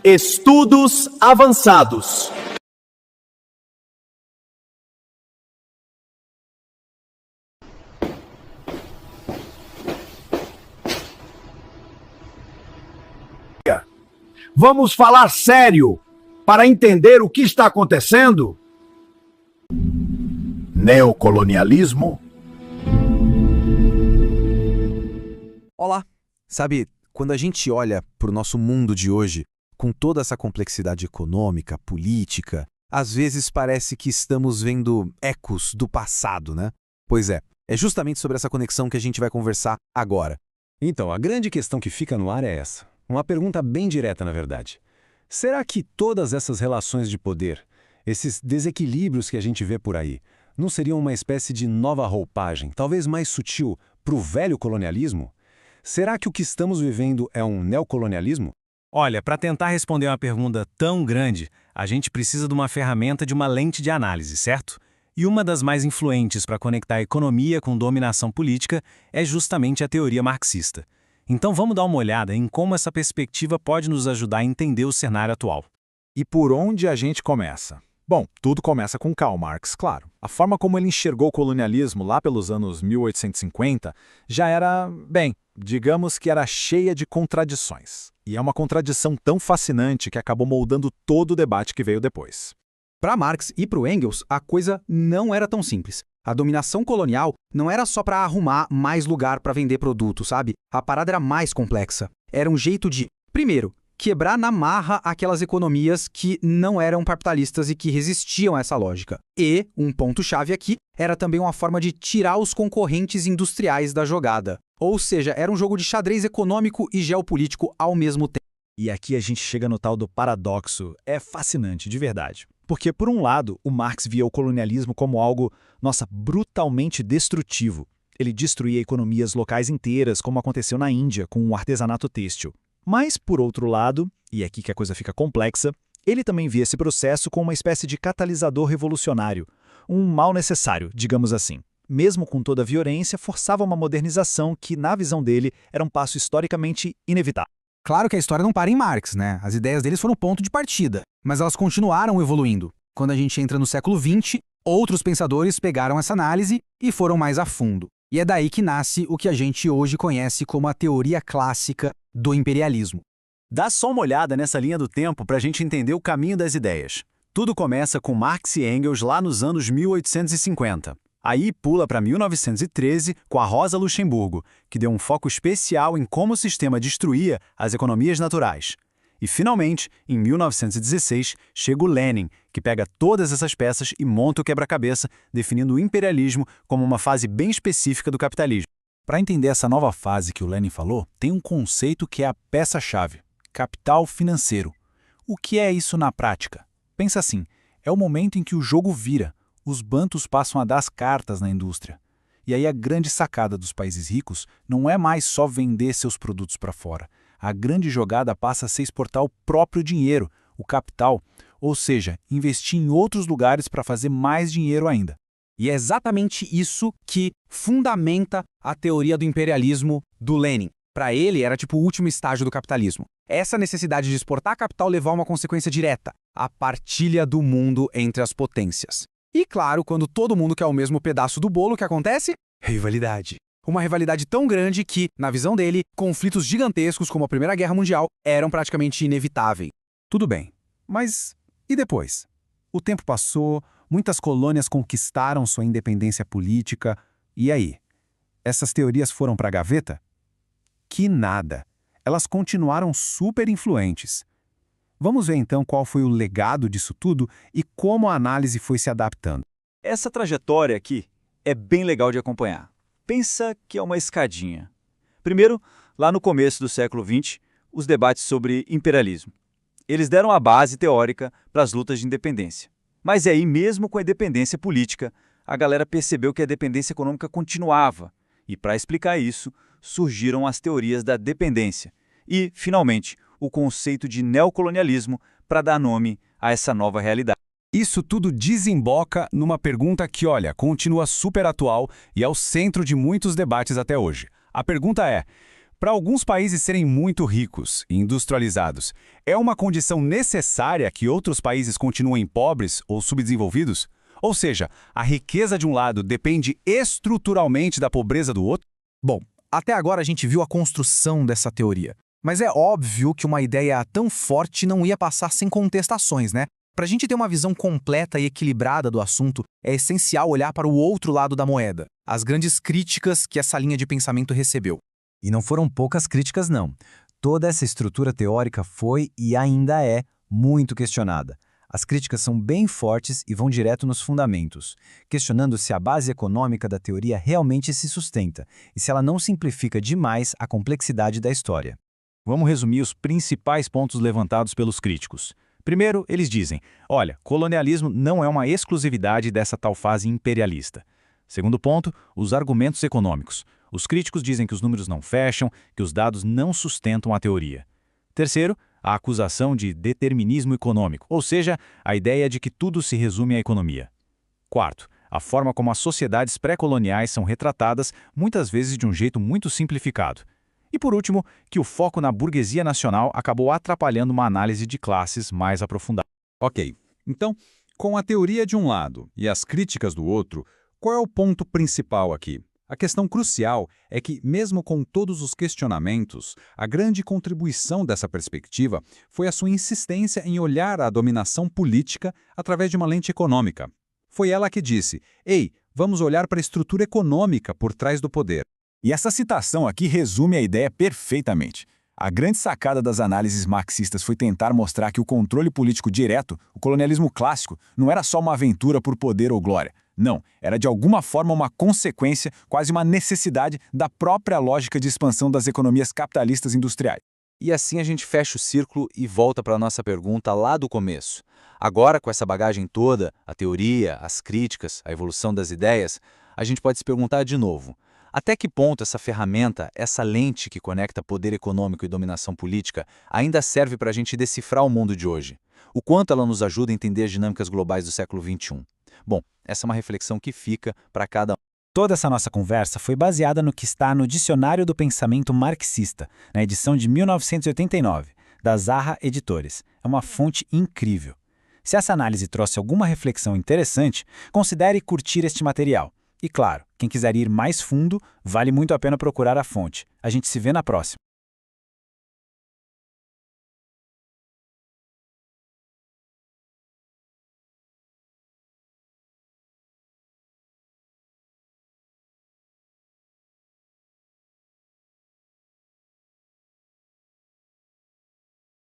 Estudos avançados. Vamos falar sério para entender o que está acontecendo? Neocolonialismo? Olá! Sabe, quando a gente olha para o nosso mundo de hoje, com toda essa complexidade econômica, política, às vezes parece que estamos vendo ecos do passado, né? Pois é justamente sobre essa conexão que a gente vai conversar agora. Então, a grande questão que fica no ar é essa. Uma pergunta bem direta, na verdade. Será que todas essas relações de poder, esses desequilíbrios que a gente vê por aí, não seriam uma espécie de nova roupagem, talvez mais sutil, para o velho colonialismo? Será que o que estamos vivendo é um neocolonialismo? Olha, para tentar responder uma pergunta tão grande, a gente precisa de uma ferramenta de uma lente de análise, certo? E uma das mais influentes para conectar a economia com dominação política é justamente a teoria marxista. Então vamos dar uma olhada em como essa perspectiva pode nos ajudar a entender o cenário atual. E por onde a gente começa? Bom, tudo começa com Karl Marx, claro. A forma como ele enxergou o colonialismo lá pelos anos 1850 já era, digamos que era cheia de contradições. E é uma contradição tão fascinante que acabou moldando todo o debate que veio depois. Para Marx e para o Engels, a coisa não era tão simples. A dominação colonial não era só para arrumar mais lugar para vender produto, sabe? A parada era mais complexa. Era um jeito de, primeiro, quebrar na marra aquelas economias que não eram capitalistas e que resistiam a essa lógica. E, um ponto-chave aqui, era também uma forma de tirar os concorrentes industriais da jogada. Ou seja, era um jogo de xadrez econômico e geopolítico ao mesmo tempo. E aqui a gente chega no tal do paradoxo. É fascinante, de verdade. Porque, por um lado, o Marx via o colonialismo como algo, brutalmente destrutivo. Ele destruía economias locais inteiras, como aconteceu na Índia com o artesanato têxtil. Mas, por outro lado, e é aqui que a coisa fica complexa, ele também via esse processo como uma espécie de catalisador revolucionário, um mal necessário, digamos assim. Mesmo com toda a violência, forçava uma modernização que, na visão dele, era um passo historicamente inevitável. Claro que a história não para em Marx, né? As ideias deles foram ponto de partida, mas elas continuaram evoluindo. Quando a gente entra no século XX, outros pensadores pegaram essa análise e foram mais a fundo. E é daí que nasce o que a gente hoje conhece como a teoria clássica do imperialismo. Dá só uma olhada nessa linha do tempo para a gente entender o caminho das ideias. Tudo começa com Marx e Engels lá nos anos 1850. Aí pula para 1913 com a Rosa Luxemburgo, que deu um foco especial em como o sistema destruía as economias naturais. E, finalmente, em 1916, chega o Lenin, que pega todas essas peças e monta o quebra-cabeça, definindo o imperialismo como uma fase bem específica do capitalismo. Para entender essa nova fase que o Lenin falou, tem um conceito que é a peça-chave: capital financeiro. O que é isso na prática? Pensa assim, é o momento em que o jogo vira, os bancos passam a dar as cartas na indústria. E aí a grande sacada dos países ricos não é mais só vender seus produtos para fora. A grande jogada passa a ser exportar o próprio dinheiro, o capital, ou seja, investir em outros lugares para fazer mais dinheiro ainda. E é exatamente isso que fundamenta a teoria do imperialismo do Lenin. Para ele, era tipo o último estágio do capitalismo. Essa necessidade de exportar capital levou a uma consequência direta: a partilha do mundo entre as potências. E claro, quando todo mundo quer o mesmo pedaço do bolo, o que acontece? Rivalidade. Uma rivalidade tão grande que, na visão dele, conflitos gigantescos como a Primeira Guerra Mundial eram praticamente inevitáveis. Tudo bem, mas e depois? O tempo passou, muitas colônias conquistaram sua independência política, e aí? Essas teorias foram para a gaveta? Que nada! Elas continuaram super influentes. Vamos ver então qual foi o legado disso tudo e como a análise foi se adaptando. Essa trajetória aqui é bem legal de acompanhar. Pensa que é uma escadinha. Primeiro, lá no começo do século XX, os debates sobre imperialismo. Eles deram a base teórica para as lutas de independência. Mas aí, mesmo com a independência política, a galera percebeu que a dependência econômica continuava. E para explicar isso, surgiram as teorias da dependência. E, finalmente, o conceito de neocolonialismo para dar nome a essa nova realidade. Isso tudo desemboca numa pergunta que, olha, continua super atual e é o centro de muitos debates até hoje. A pergunta é: Para alguns países serem muito ricos e industrializados, é uma condição necessária que outros países continuem pobres ou subdesenvolvidos? Ou seja, a riqueza de um lado depende estruturalmente da pobreza do outro? Bom, até agora a gente viu a construção dessa teoria. Mas é óbvio que uma ideia tão forte não ia passar sem contestações, né? Para a gente ter uma visão completa e equilibrada do assunto, é essencial olhar para o outro lado da moeda, as grandes críticas que essa linha de pensamento recebeu. E não foram poucas críticas, não. Toda essa estrutura teórica foi e ainda é muito questionada. As críticas são bem fortes e vão direto nos fundamentos, questionando se a base econômica da teoria realmente se sustenta e se ela não simplifica demais a complexidade da história. Vamos resumir os principais pontos levantados pelos críticos. Primeiro, eles dizem, olha, colonialismo não é uma exclusividade dessa tal fase imperialista. Segundo ponto, os argumentos econômicos. Os críticos dizem que os números não fecham, que os dados não sustentam a teoria. Terceiro, a acusação de determinismo econômico, ou seja, a ideia de que tudo se resume à economia. Quarto, a forma como as sociedades pré-coloniais são retratadas, muitas vezes de um jeito muito simplificado. E por último, que o foco na burguesia nacional acabou atrapalhando uma análise de classes mais aprofundada. Ok, então, com a teoria de um lado e as críticas do outro, qual é o ponto principal aqui? A questão crucial é que, mesmo com todos os questionamentos, a grande contribuição dessa perspectiva foi a sua insistência em olhar a dominação política através de uma lente econômica. Foi ela que disse, ei, vamos olhar para a estrutura econômica por trás do poder. E essa citação aqui resume a ideia perfeitamente. A grande sacada das análises marxistas foi tentar mostrar que o controle político direto, o colonialismo clássico, não era só uma aventura por poder ou glória. Não, era de alguma forma uma consequência, quase uma necessidade da própria lógica de expansão das economias capitalistas industriais. E assim a gente fecha o círculo e volta para a nossa pergunta lá do começo. Agora, com essa bagagem toda, a teoria, as críticas, a evolução das ideias, a gente pode se perguntar de novo, até que ponto essa ferramenta, essa lente que conecta poder econômico e dominação política, ainda serve para a gente decifrar o mundo de hoje? O quanto ela nos ajuda a entender as dinâmicas globais do século XXI? Bom, essa é uma reflexão que fica para cada um. Toda essa nossa conversa foi baseada no que está no Dicionário do Pensamento Marxista, na edição de 1989, da Zaha Editores. É uma fonte incrível. Se essa análise trouxe alguma reflexão interessante, considere curtir este material. E claro, quem quiser ir mais fundo, vale muito a pena procurar a fonte. A gente se vê na próxima.